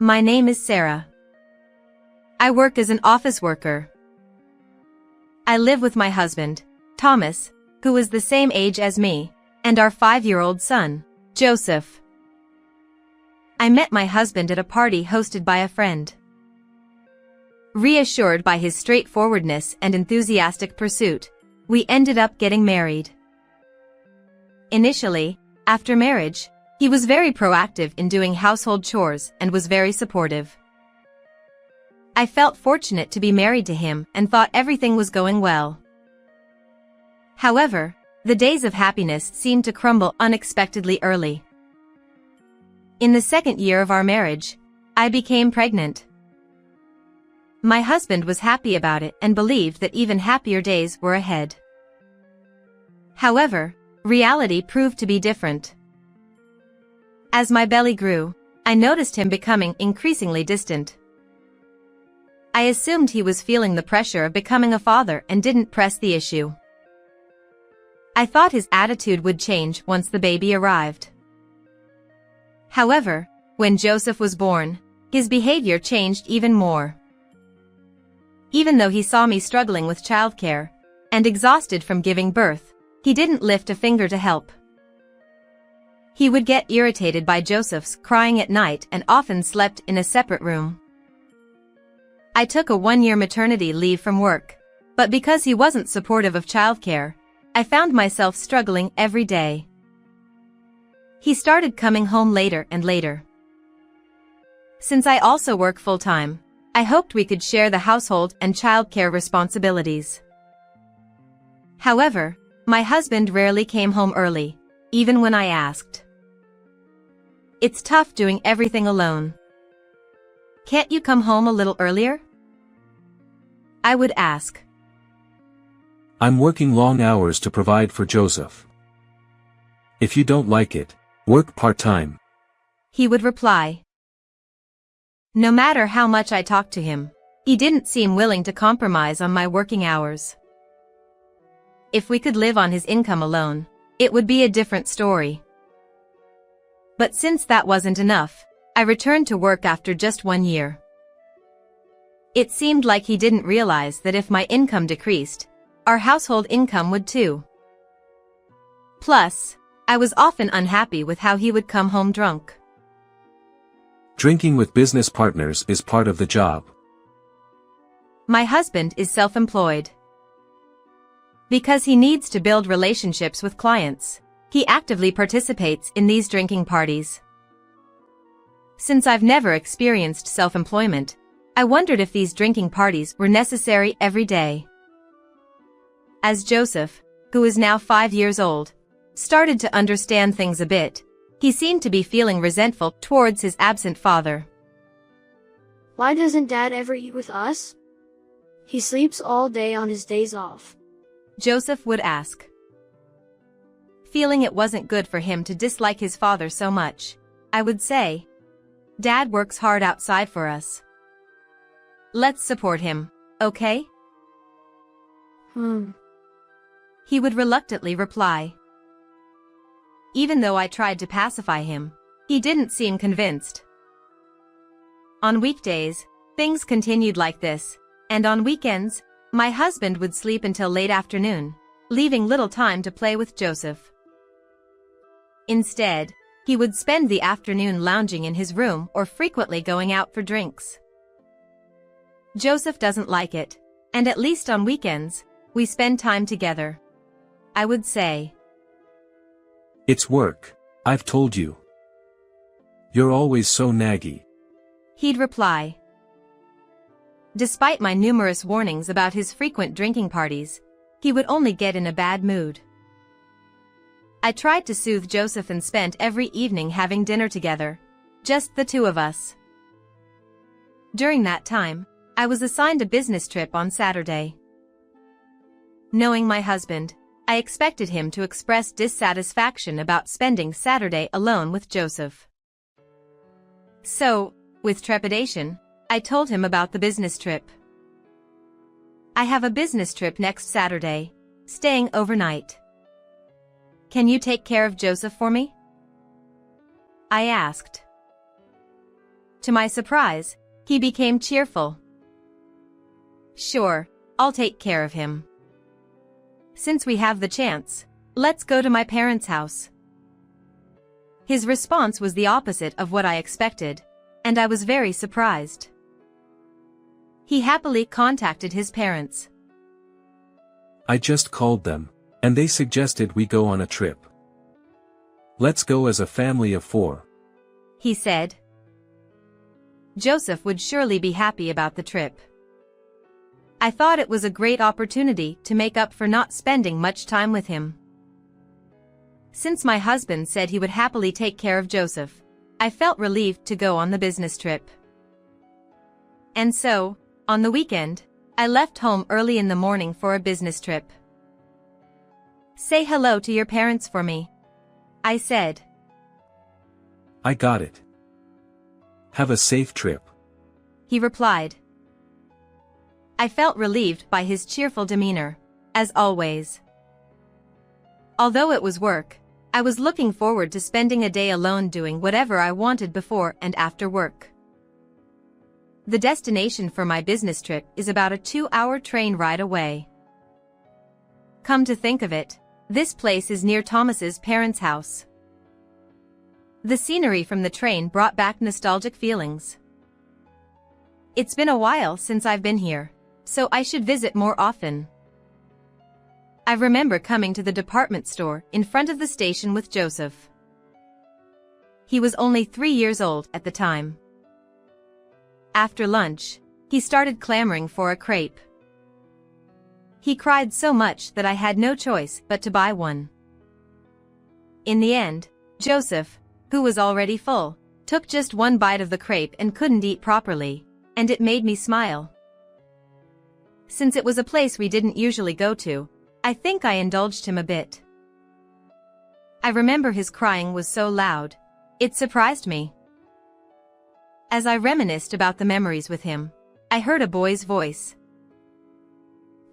My name is Sarah. I work as an office worker. I live with my husband, Thomas, who is the same age as me, and our 5-year-old son, Joseph. I met my husband at a party hosted by a friend. Reassured by his straightforwardness and enthusiastic pursuit, we ended up getting married. Initially, after marriage, he was very proactive in doing household chores and was very supportive. I felt fortunate to be married to him and thought everything was going well. However, the days of happiness seemed to crumble unexpectedly early. In the second year of our marriage, I became pregnant. My husband was happy about it and believed that even happier days were ahead. However, reality proved to be different. As my belly grew, I noticed him becoming increasingly distant. I assumed he was feeling the pressure of becoming a father and didn't press the issue. I thought his attitude would change once the baby arrived. However, when Joseph was born, his behavior changed even more. Even though he saw me struggling with childcare and exhausted from giving birth, he didn't lift a finger to help. He would get irritated by Joseph's crying at night and often slept in a separate room. I took a 1-year maternity leave from work, but because he wasn't supportive of childcare, I found myself struggling every day. He started coming home later and later. Since I also work full-time, I hoped we could share the household and childcare responsibilities. However, my husband rarely came home early, even when I asked. It's tough doing everything alone. Can't you come home a little earlier? I would ask. I'm working long hours to provide for Joseph. If you don't like it, work part-time. He would reply. No matter how much I talked to him, he didn't seem willing to compromise on my working hours. If we could live on his income alone, it would be a different story. But since that wasn't enough, I returned to work after just 1 year. It seemed like he didn't realize that if my income decreased, our household income would too. Plus, I was often unhappy with how he would come home drunk. Drinking with business partners is part of the job. My husband is self-employed. Because he needs to build relationships with clients, he actively participates in these drinking parties. Since I've never experienced self-employment, I wondered if these drinking parties were necessary every day. As Joseph, who is now 5 years old, started to understand things a bit, he seemed to be feeling resentful towards his absent father. Why doesn't Dad ever eat with us? He sleeps all day on his days off. Joseph would ask. Feeling it wasn't good for him to dislike his father so much, I would say, Dad works hard outside for us. Let's support him, okay? He would reluctantly reply. Even though I tried to pacify him, he didn't seem convinced. On weekdays, things continued like this, and on weekends, my husband would sleep until late afternoon, leaving little time to play with Joseph. Instead, he would spend the afternoon lounging in his room or frequently going out for drinks. Joseph doesn't like it, and at least on weekends, we spend time together. I would say. It's work, I've told you. You're always so naggy. He'd reply. Despite my numerous warnings about his frequent drinking parties, he would only get in a bad mood. I tried to soothe Joseph and spent every evening having dinner together, just the two of us. During that time, I was assigned a business trip on Saturday. Knowing my husband, I expected him to express dissatisfaction about spending Saturday alone with Joseph. So, with trepidation, I told him about the business trip. I have a business trip next Saturday, staying overnight. Can you take care of Joseph for me? I asked. To my surprise, he became cheerful. "Sure, I'll take care of him. Since we have the chance, let's go to my parents' house." His response was the opposite of what I expected, and I was very surprised. He happily contacted his parents. "I just called them, and they suggested we go on a trip. Let's go as a family of 4. He said. Joseph would surely be happy about the trip. I thought it was a great opportunity to make up for not spending much time with him. Since my husband said he would happily take care of Joseph, I felt relieved to go on the business trip. And so, on the weekend, I left home early in the morning for a business trip. "Say hello to your parents for me," I said. "I got it. Have a safe trip," he replied. I felt relieved by his cheerful demeanor, as always. Although it was work, I was looking forward to spending a day alone doing whatever I wanted before and after work. The destination for my business trip is about a 2-hour train ride away. Come to think of it, this place is near Thomas's parents' house. The scenery from the train brought back nostalgic feelings. It's been a while since I've been here, so I should visit more often. I remember coming to the department store in front of the station with Joseph. He was only 3 years old at the time. After lunch, he started clamoring for a crepe. He cried so much that I had no choice but to buy one. In the end, Joseph, who was already full, took just one bite of the crepe and couldn't eat properly, and it made me smile. Since it was a place we didn't usually go to, I think I indulged him a bit. I remember his crying was so loud, it surprised me. As I reminisced about the memories with him, I heard a boy's voice.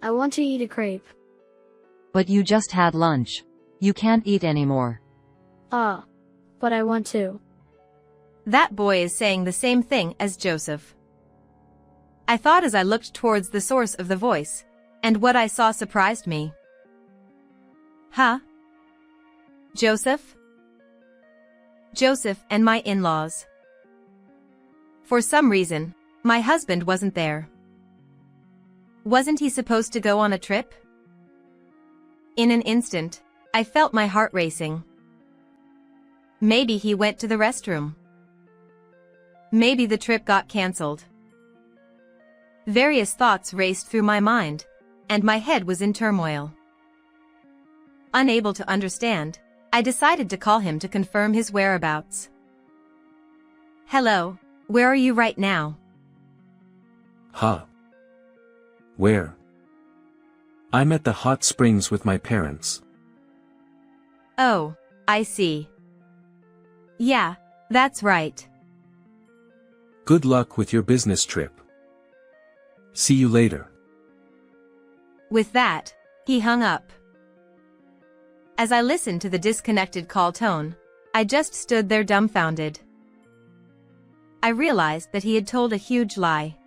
"I want to eat a crepe." "But you just had lunch. You can't eat anymore." But I want to." That boy is saying the same thing as Joseph. I thought as I looked towards the source of the voice, and what I saw surprised me. Huh? Joseph? Joseph and my in-laws. For some reason, my husband wasn't there. Wasn't he supposed to go on a trip? In an instant, I felt my heart racing. Maybe he went to the restroom. Maybe the trip got cancelled. Various thoughts raced through my mind, and my head was in turmoil. Unable to understand, I decided to call him to confirm his whereabouts. "Hello, where are you right now?" "Huh? Where?" "I'm at the hot springs with my parents." "Oh, I see. Yeah, that's right." "Good luck with your business trip. See you later." With that, he hung up. As I listened to the disconnected call tone, I just stood there dumbfounded. I realized that he had told a huge lie.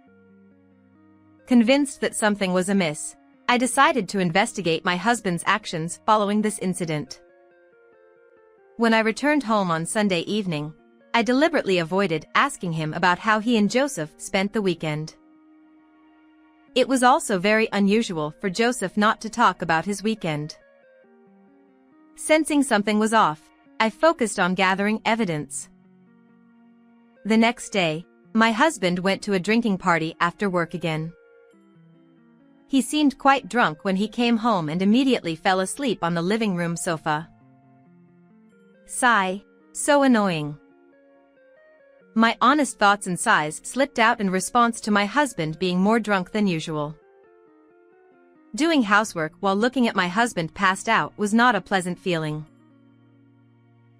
Convinced that something was amiss, I decided to investigate my husband's actions following this incident. When I returned home on Sunday evening, I deliberately avoided asking him about how he and Joseph spent the weekend. It was also very unusual for Joseph not to talk about his weekend. Sensing something was off, I focused on gathering evidence. The next day, my husband went to a drinking party after work again. He seemed quite drunk when he came home and immediately fell asleep on the living room sofa. Sigh, so annoying. My honest thoughts and sighs slipped out in response to my husband being more drunk than usual. Doing housework while looking at my husband passed out was not a pleasant feeling.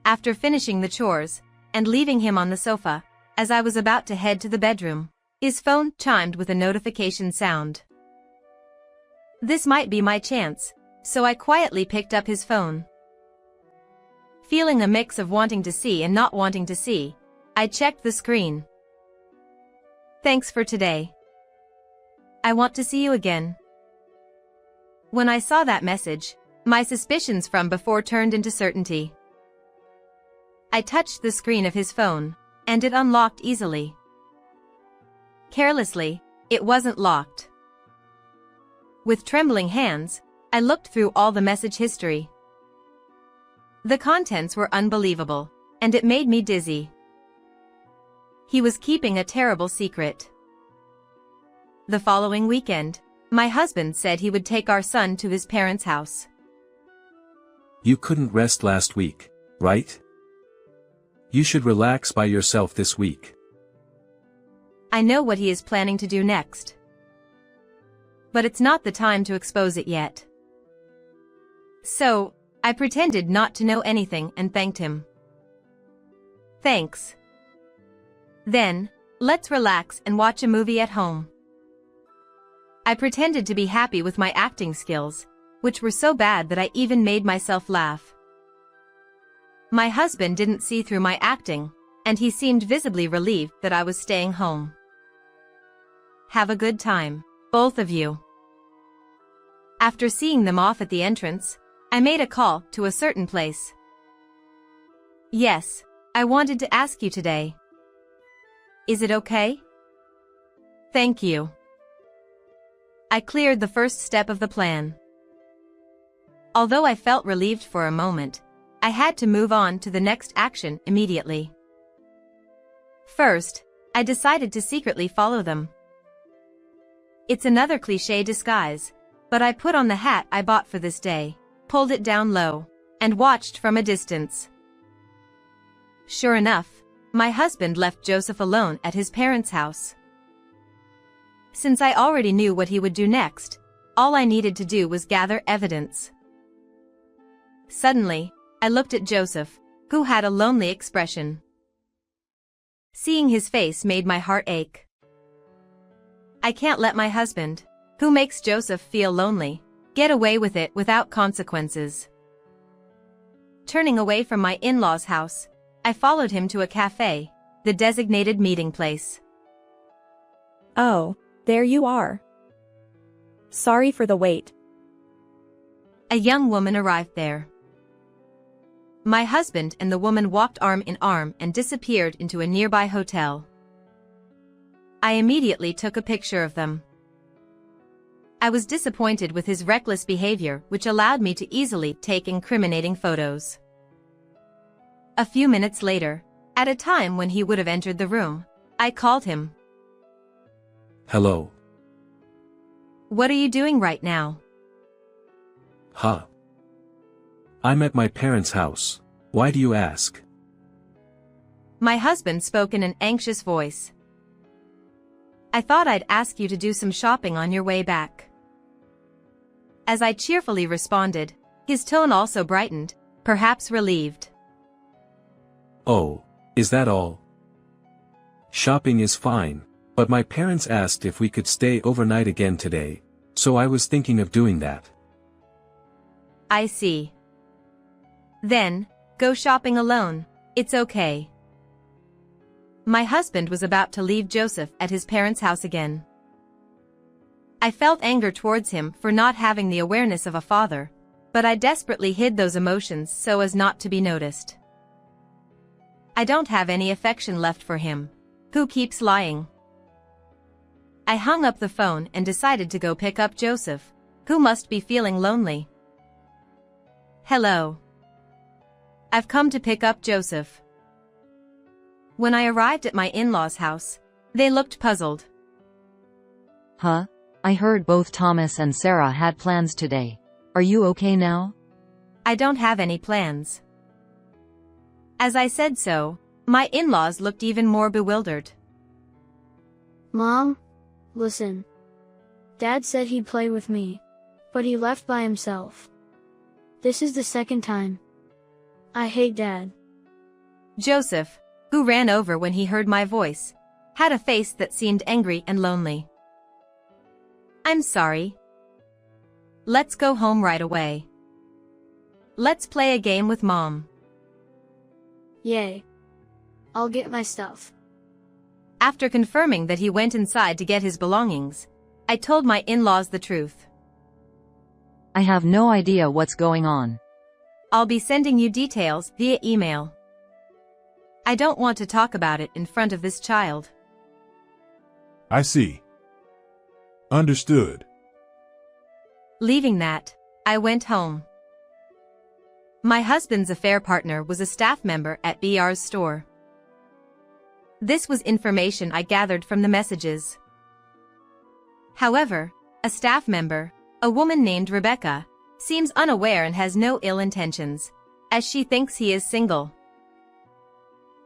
After finishing the chores, and leaving him on the sofa, as I was about to head to the bedroom, his phone chimed with a notification sound. This might be my chance, so I quietly picked up his phone. Feeling a mix of wanting to see and not wanting to see, I checked the screen. Thanks for today. I want to see you again. When I saw that message, my suspicions from before turned into certainty. I touched the screen of his phone, and it unlocked easily. Carelessly, it wasn't locked. With trembling hands, I looked through all the message history. The contents were unbelievable, and it made me dizzy. He was keeping a terrible secret. The following weekend, my husband said he would take our son to his parents' house. You couldn't rest last week, right? You should relax by yourself this week. I know what he is planning to do next. But it's not the time to expose it yet. So, I pretended not to know anything and thanked him. Thanks. Then, let's relax and watch a movie at home. I pretended to be happy with my acting skills, which were so bad that I even made myself laugh. My husband didn't see through my acting, and he seemed visibly relieved that I was staying home. Have a good time, both of you. After seeing them off at the entrance, I made a call to a certain place. Yes, I wanted to ask you today. Is it okay? Thank you. I cleared the first step of the plan. Although I felt relieved for a moment, I had to move on to the next action immediately. First, I decided to secretly follow them. It's another cliché disguise, but I put on the hat I bought for this day, pulled it down low, and watched from a distance. Sure enough, my husband left Joseph alone at his parents' house. Since I already knew what he would do next, all I needed to do was gather evidence. Suddenly, I looked at Joseph, who had a lonely expression. Seeing his face made my heart ache. I can't let my husband, who makes Joseph feel lonely, get away with it without consequences. Turning away from my in-laws' house, I followed him to a cafe, the designated meeting place. Oh, there you are. Sorry for the wait. A young woman arrived there. My husband and the woman walked arm in arm and disappeared into a nearby hotel. I immediately took a picture of them. I was disappointed with his reckless behavior, which allowed me to easily take incriminating photos. A few minutes later, at a time when he would have entered the room, I called him. Hello. What are you doing right now? Huh. I'm at my parents' house. Why do you ask? My husband spoke in an anxious voice. I thought I'd ask you to do some shopping on your way back. As I cheerfully responded, his tone also brightened, perhaps relieved. Oh, is that all? Shopping is fine, but my parents asked if we could stay overnight again today, so I was thinking of doing that. I see. Then, go shopping alone, it's okay. My husband was about to leave Joseph at his parents' house again. I felt anger towards him for not having the awareness of a father, but I desperately hid those emotions so as not to be noticed. I don't have any affection left for him. Who keeps lying? I hung up the phone and decided to go pick up Joseph, who must be feeling lonely. Hello. I've come to pick up Joseph. When I arrived at my in-laws' house, they looked puzzled. Huh? I heard both Thomas and Sarah had plans today. Are you okay now? I don't have any plans. As I said so, my in-laws looked even more bewildered. Mom, listen. Dad said he'd play with me, but he left by himself. This is the second time. I hate Dad. Joseph, who ran over when he heard my voice, had a face that seemed angry and lonely. I'm sorry. Let's go home right away. Let's play a game with Mom. Yay. I'll get my stuff. After confirming that he went inside to get his belongings, I told my in-laws the truth. I have no idea what's going on. I'll be sending you details via email. I don't want to talk about it in front of this child. I see. Understood. Leaving that, I went home. My husband's affair partner was a staff member at BR's store. This was information I gathered from the messages. However, a staff member, a woman named Rebecca, seems unaware and has no ill intentions, as she thinks he is single.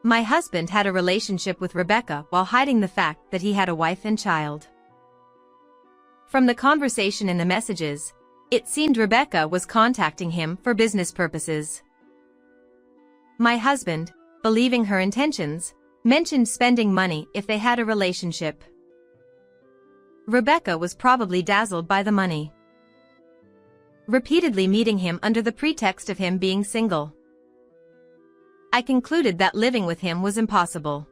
My husband had a relationship with Rebecca while hiding the fact that he had a wife and child. From the conversation in the messages, it seemed Rebecca was contacting him for business purposes. My husband, believing her intentions, mentioned spending money if they had a relationship. Rebecca was probably dazzled by the money, repeatedly meeting him under the pretext of him being single. I concluded that living with him was impossible.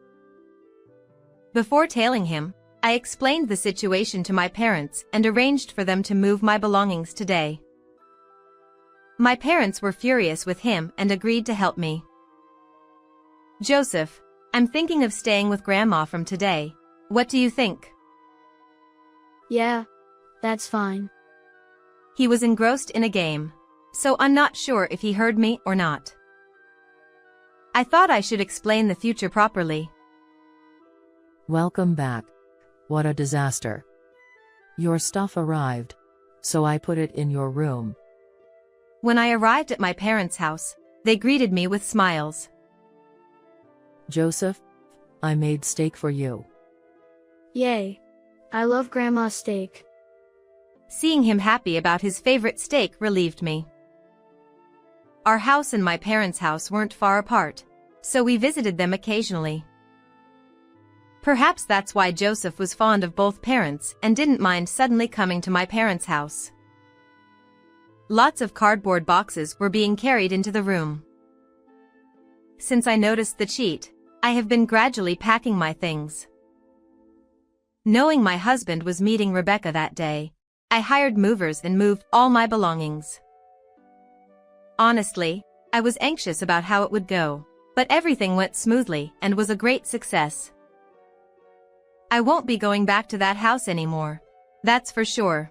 Before tailing him, I explained the situation to my parents and arranged for them to move my belongings today. My parents were furious with him and agreed to help me. Joseph, I'm thinking of staying with Grandma from today. What do you think? Yeah, that's fine. He was engrossed in a game, so I'm not sure if he heard me or not. I thought I should explain the future properly. Welcome back. What a disaster. Your stuff arrived, so I put it in your room. When I arrived at my parents' house, they greeted me with smiles. Joseph, I made steak for you. Yay. I love Grandma's steak. Seeing him happy about his favorite steak relieved me. Our house and my parents' house weren't far apart, so we visited them occasionally. Perhaps that's why Joseph was fond of both parents and didn't mind suddenly coming to my parents' house. Lots of cardboard boxes were being carried into the room. Since I noticed the cheat, I have been gradually packing my things. Knowing my husband was meeting Rebecca that day, I hired movers and moved all my belongings. Honestly, I was anxious about how it would go, but everything went smoothly and was a great success. I won't be going back to that house anymore, that's for sure.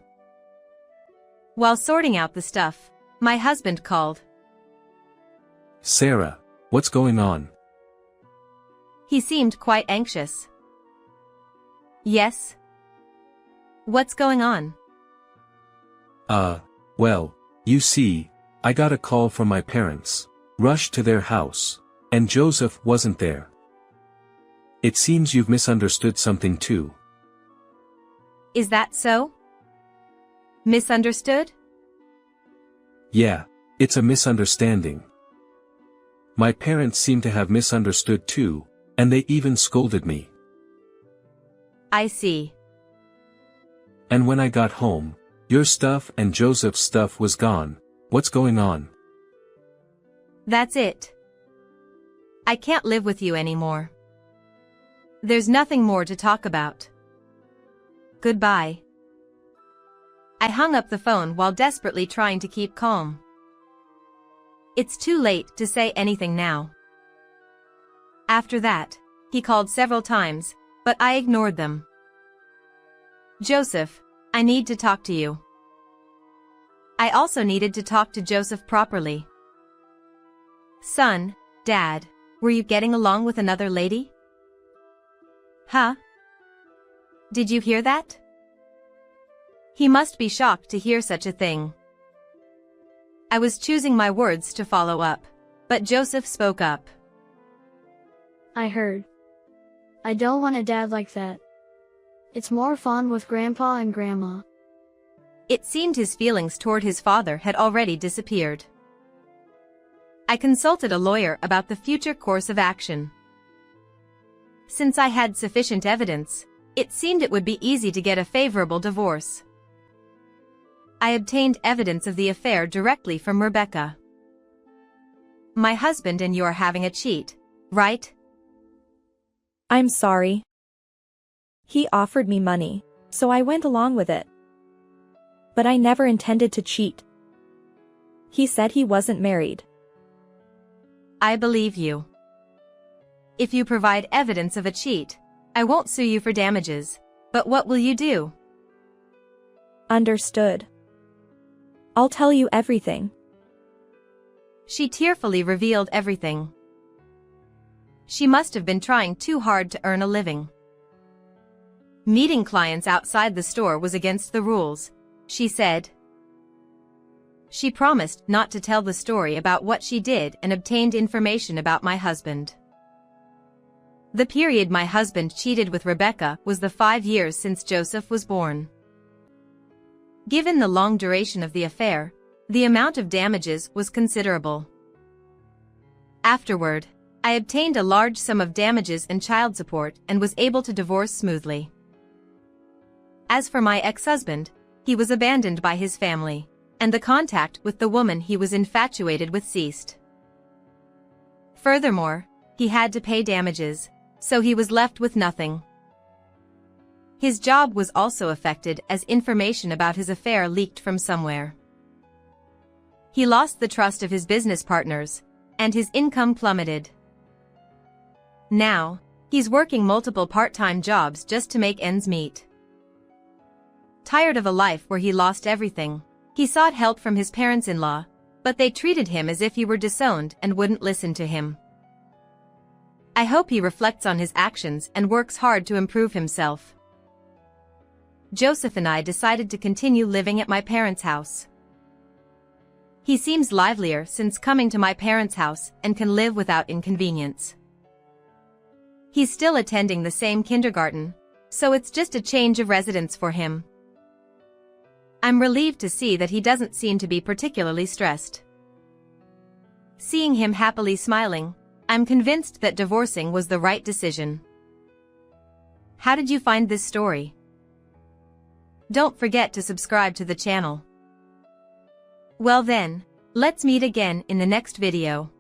While sorting out the stuff, my husband called. Sarah, what's going on? He seemed quite anxious. Yes? What's going on? Well, you see, I got a call from my parents, rushed to their house, and Joseph wasn't there. It seems you've misunderstood something too. Is that so? Misunderstood? Yeah, it's a misunderstanding. My parents seem to have misunderstood too, and they even scolded me. I see. And when I got home, your stuff and Joseph's stuff was gone. What's going on? That's it. I can't live with you anymore. There's nothing more to talk about. Goodbye. I hung up the phone while desperately trying to keep calm. It's too late to say anything now. After that, he called several times, but I ignored them. Joseph, I need to talk to you. I also needed to talk to Joseph properly. Son, Dad, were you getting along with another lady? Huh? Did you hear that? He must be shocked to hear such a thing. I was choosing my words to follow up, but Joseph spoke up. I heard. I don't want a dad like that. It's more fun with Grandpa and Grandma. It seemed his feelings toward his father had already disappeared. I consulted a lawyer about the future course of action. Since I had sufficient evidence, it seemed it would be easy to get a favorable divorce. I obtained evidence of the affair directly from Rebecca. My husband and you are having a cheat, right? I'm sorry. He offered me money, so I went along with it. But I never intended to cheat. He said he wasn't married. I believe you. If you provide evidence of a cheat, I won't sue you for damages. But what will you do? Understood. I'll tell you everything. She tearfully revealed everything. She must have been trying too hard to earn a living. Meeting clients outside the store was against the rules, she said. She promised not to tell the story about what she did and obtained information about my husband. The period my husband cheated with Rebecca was the 5 years since Joseph was born. Given the long duration of the affair, the amount of damages was considerable. Afterward, I obtained a large sum of damages and child support and was able to divorce smoothly. As for my ex-husband, he was abandoned by his family, and the contact with the woman he was infatuated with ceased. Furthermore, he had to pay damages, so he was left with nothing. His job was also affected as information about his affair leaked from somewhere. He lost the trust of his business partners, and his income plummeted. Now, he's working multiple part-time jobs just to make ends meet. Tired of a life where he lost everything, he sought help from his parents-in-law, but they treated him as if he were disowned and wouldn't listen to him. I hope he reflects on his actions and works hard to improve himself. Joseph and I decided to continue living at my parents' house. He seems livelier since coming to my parents' house and can live without inconvenience. He's still attending the same kindergarten, so it's just a change of residence for him. I'm relieved to see that he doesn't seem to be particularly stressed. Seeing him happily smiling, I'm convinced that divorcing was the right decision. How did you find this story? Don't forget to subscribe to the channel. Well then, let's meet again in the next video.